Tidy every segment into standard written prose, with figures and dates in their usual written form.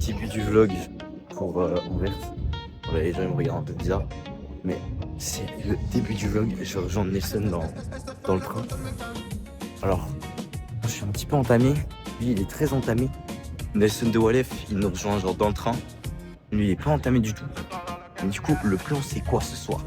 Début du vlog pour Anvers. Voilà, les gens ils me regardent un peu bizarre. Mais c'est le début du vlog. Je rejoins Nelson dans le train. Alors, je suis un petit peu entamé. Lui, il est très entamé. Nelson de Walef, il nous rejoint genre dans le train. Lui, il est pas entamé du tout. Mais du coup, le plan, c'est quoi ce soir?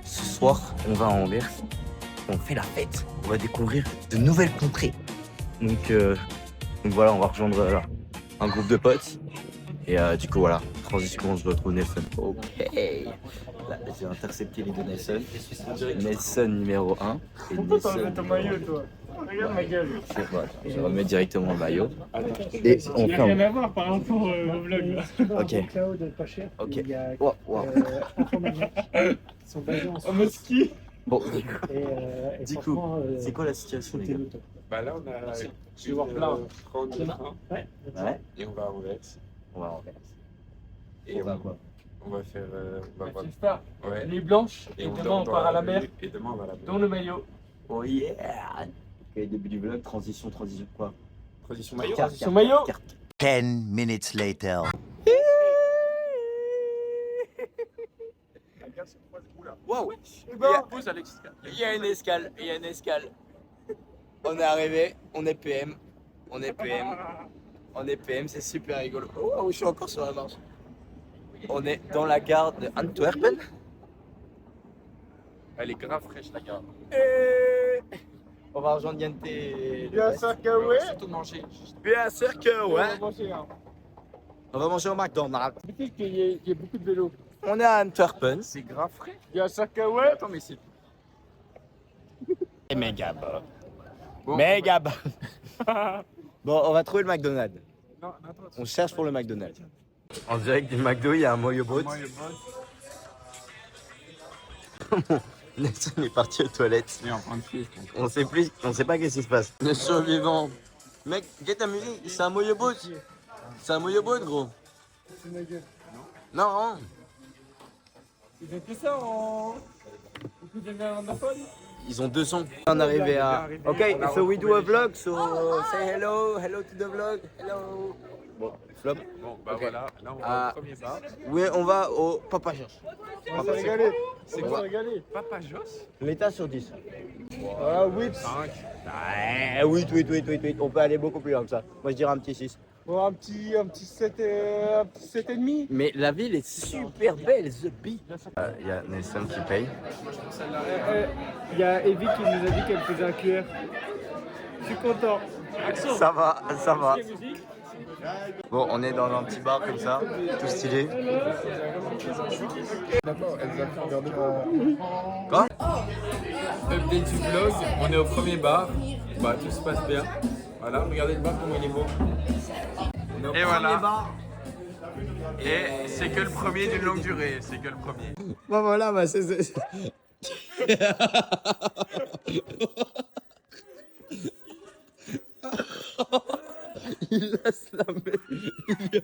Ce soir, on va à Anvers. On fait la fête. On va découvrir de nouvelles contrées. Donc voilà, on va rejoindre un groupe de potes. Et du coup, voilà, transition, je retrouve Nelson. Ok. Là, j'ai intercepté les deux Nelson. Nelson numéro 1. Et Nelson. Ton maillot, toi. Regarde ma gueule. Je remets directement le maillot. Et on Il n'y a ferme. rien à voir par rapport au vlog. Là. Ok. Cloud pas cher. Ok. Il y a Wow, wow. Informagic qui sont basés en En Suisse. mode ski. Bon, Et du coup, franchement, c'est quoi la situation, les c'était gars? le top. Bah là, on a Je vais voir plein. prendre le train Ouais. Ouais, et on va à Anvers. on va à Anvers. Et On va quoi? on va faire. On va voir. J'espère. Ouais. Elle est blanche. Et on demain, dort on dans part à la rue, mer. Et demain, on va à la mer. Dans le maillot. Oh yeah! Ok, début du vlog, transition quoi? Transition maillot. Son maillot. 10 minutes later. Waouh! Eh ben, pose Alex. Il y a une escale, On est arrivé, on est PM, c'est super rigolo. Oh, je suis encore sur la marche. On est dans la gare de Antwerpen. Elle est grave fraîche, la gare. Et on va rejoindre Yante. Bien sûr que oui. Surtout manger. Bien sûr que On va ouais. manger, hein. On va manger au McDonald's. Peut-être qu'il y a beaucoup de vélos. On est à Antwerpen. C'est grave frais. Bien sûr que oui. Attends, mais c'est. Et méga bon. Bon, Méga bon. Bon, on va trouver le McDonald's. Non, attends. On cherche pour le McDonald's. En direct du McDo, il y a un Moyo Boat. Nelson est parti aux toilettes. Mais en train de chier, je pense. On sait pas qu'est-ce qui se passe. Le survivant. Mec, get ta musique, c'est un Moyo Boat. C'est un Moyo Boat, gros. C'est ma gueule. Non. Ils ont fait ça en. Beaucoup de néerlandophones. Ils ont deux sons. On est arrivé à. Ok, so we do a vlog, so say hello to the vlog, hello. Bon, flop. Bon, bah Ok. voilà. Là, on va Ah. au premier bar. Oui, on va au Papa Josh. On va se régaler. C'est On va quoi se régaler. Papa Joss. L'état sur 10. Ah, whips. 5. Oui, on peut aller beaucoup plus loin que ça. Moi je dirais un petit 6. Bon, un petit 7 et demi. Mais la ville est super belle, The Bee. Il y a Nelson qui paye. Il y a Evie qui nous a dit qu'elle faisait un QR. Je suis content. Ça va. Bon, on est dans un petit bar comme ça, tout stylé. D'accord, elle nous a fait regarder Quoi? Update du vlog, on est au premier bar. Bah, tout se passe bien. Voilà, regardez le bar, comment il est beau. On est au premier bar. Et c'est que le premier d'une longue durée, c'est que le premier. Bah voilà, bah c'est... Il laisse la main.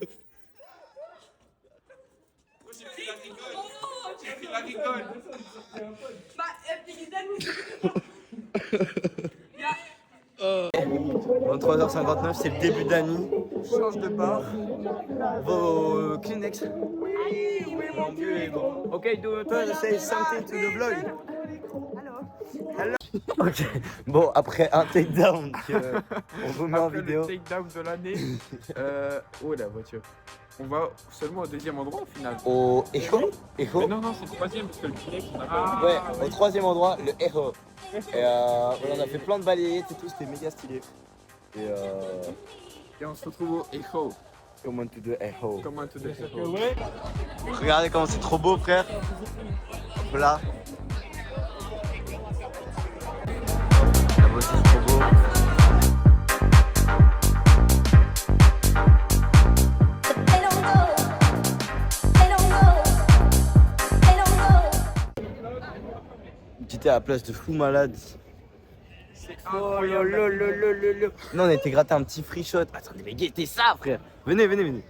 Ja, 23h59, c'est le début d'année. Change de bar. Vos Kleenex. Mon Dieu est bon. Ok, do you want to say something to the vlog? Hello. Ok, bon, après un takedown, on vous met en Après vidéo. le takedown de l'année, oh la voiture. On va seulement au deuxième endroit au final. Au Echo. Mais non, c'est le troisième parce que le Kleenex, on a pas. Ouais, au troisième endroit, le Echo. Et voilà, on a fait plein de balayettes et tout, c'était méga stylé. Et on se retrouve au Echo. Comment to the Echo. Comment to the Echo. Ouais. Regardez comment c'est trop beau, frère. Hop là. La beauté, c'est trop beau. J'étais à la place de fou malade. Oh là là là là là là. Non, on était gratté un petit free shot. Attendez, mais guettez ça, frère. Venez.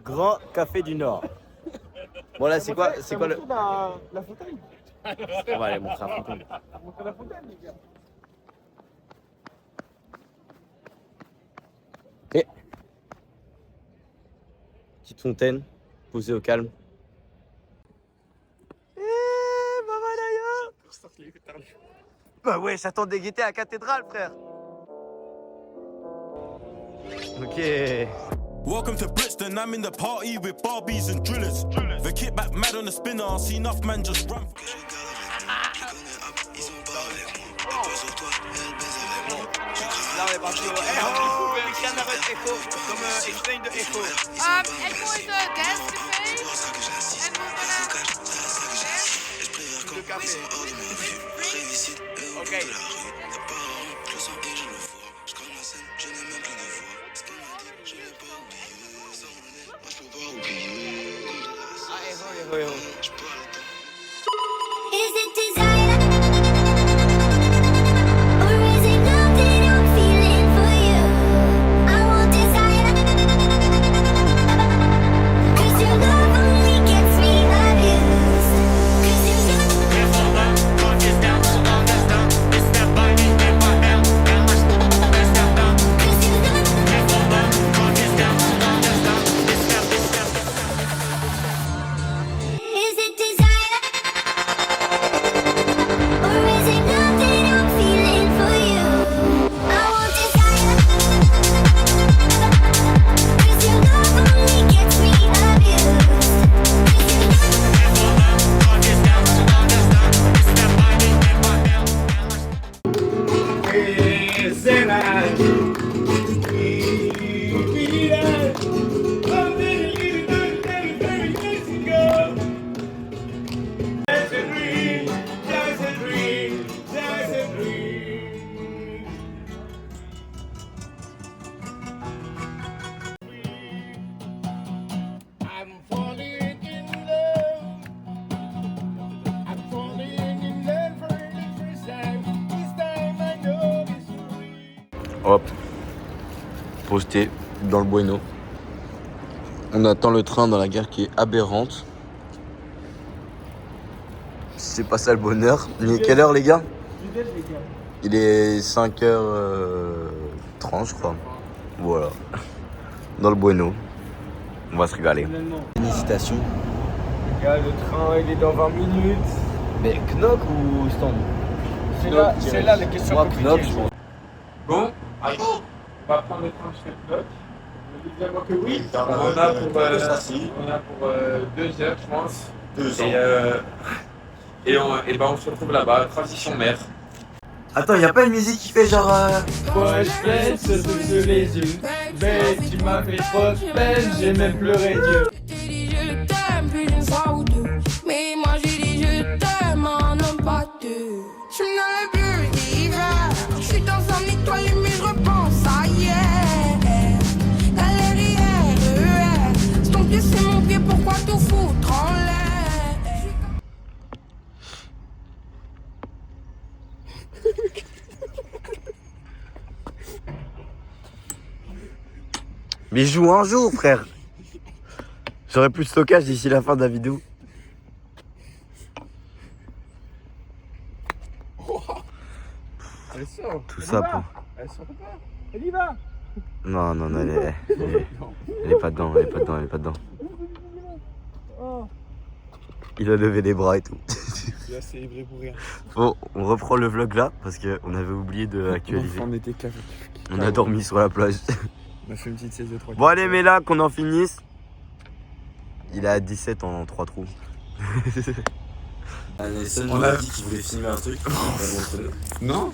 Grand Café du Nord. Bon là, c'est quoi le... La fontaine. On va aller montrer un photo. Montrer la fontaine, les gars. Et fontaine, posé au calme. Bah ouais, j'attends des gaietés à cathédrale, frère. Ok. Welcome to Brixton, I'm in the party with Barbies and drillers. The kickback mad on the spinner, I see enough man just run. Là on est parti au Canary Echo, comme explain de Echo. Echo is a dance cafe, and we're gonna Le café. Ok. Is it desire? Or is it love that I'm feeling for you? I want desire. 'Cause your love only gets me abused. 'Cause your Is it desire? Or is it love that I'm feeling for you? I want desire. 'Cause your love only gets me Hop. Posté dans le Bueno. On attend le train dans la gare qui est aberrante. C'est pas ça le bonheur. Il est quelle heure les gars? Il est 5h30 je crois. Voilà. Dans le Bueno. On va se régaler. Félicitations. Gars, le train il est dans 20 minutes. Mais Knock ou Stand? C'est là les questions Moi compliquées. Knock je pense. Bon, allez, on va prendre le train chez Bloc. On dit bien moi que oui. On a pour 2 heures, je pense. 2 heures. Et on se retrouve là-bas, transition mer. Attends, y a pas une musique qui fait genre. Moi je laisse ce truc sur les yeux. Mais tu m'as fait trop de peine, j'ai même pleuré Dieu. J'ai dit je t'aime plus d'une fois ou deux. Mais moi j'ai dit je t'aime en homme pas deux. Je suis dans le bleu d'hiver. Je suis dans un étoile mais je repense à hier. Galère, c'est ton pied, c'est mon pied, pourquoi tout foutre en l'air? Mais joue un jour, frère. J'aurai plus de stockage d'ici la fin de la vidéo. Elle sort. Tout ça pour. Elle sort pas. Elle y va. Non, non, non, elle est pas dedans, elle est pas dedans, elle est pas dedans. Il a levé les bras et tout. Là, c'est livré pour rien. Bon, on reprend le vlog là parce qu'on avait oublié de actualiser. On était cave. On a dormi sur la plage. On a fait une petite sieste de 3. Bon, allez, mais là, qu'on en finisse. Il est à 17 en 3 trous. On a dit qu'il voulait filmer un truc. Non,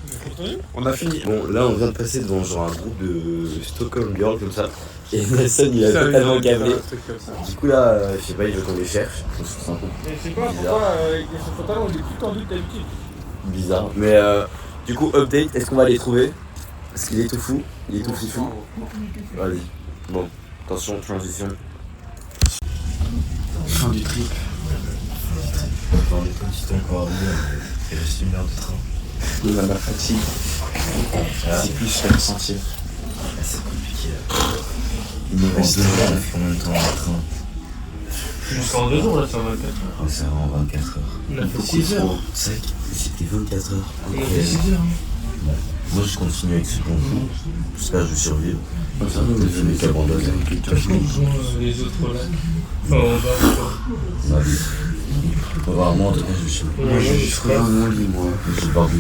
on a fini. Bon, là, on vient de passer devant genre un groupe de Stockholm Girls comme ça. Et Nelson, il a totalement câblé. Du coup, là, je sais pas, il veut qu'on les cherche. Je trouve ça un peu Mais je sais pas pourquoi avec son pantalon il est plus tendu que d'habitude. bizarre. Mais du coup, update, est-ce qu'on va les trouver? Parce qu'il est tout fou, il est tout fifou. Vas-y. Bon, attention, transition. Fin du trip. On est petit encore à venir. Il reste 1 heure de train. On a la fatigue. C'est plus faire sentir. C'est compliqué là. Il nous reste 2 heures, on a fait combien de temps dans le train? Jusqu'en 2 jours là, c'est en 24 heures. Oh, c'est en 24 heures. On a fait 6 heures. C'est vrai que c'était 24 heures. On a fait 6 heures. Moi, je continue avec ce bon coup. Jusqu'à je survive. Ça va peut-être faire des cabandons. Les autres là. Enfin, Vraiment, en tout cas, je suis. Moi, je suis frère. Je suis barbecue.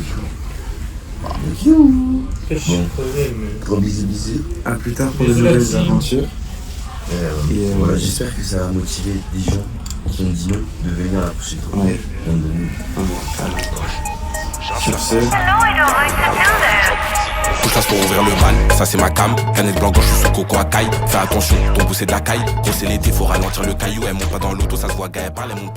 Je suis crevé, mais. Gros bisous. À plus tard pour de nouvelles aventures. Et voilà, j'espère que ça va motiver des gens qui ont dit non de venir à la prochaine tournée. Sur ce, Tout ça pour ouvrir le bal, ça c'est ma cam. Canette blanc gauche, je suis sous coco à caille. Fais attention, ton bout c'est de la caille. Gros c'est l'été, faut ralentir le caillou. Elle monte pas dans l'auto, ça se voit, gars, elle parle, elle monte.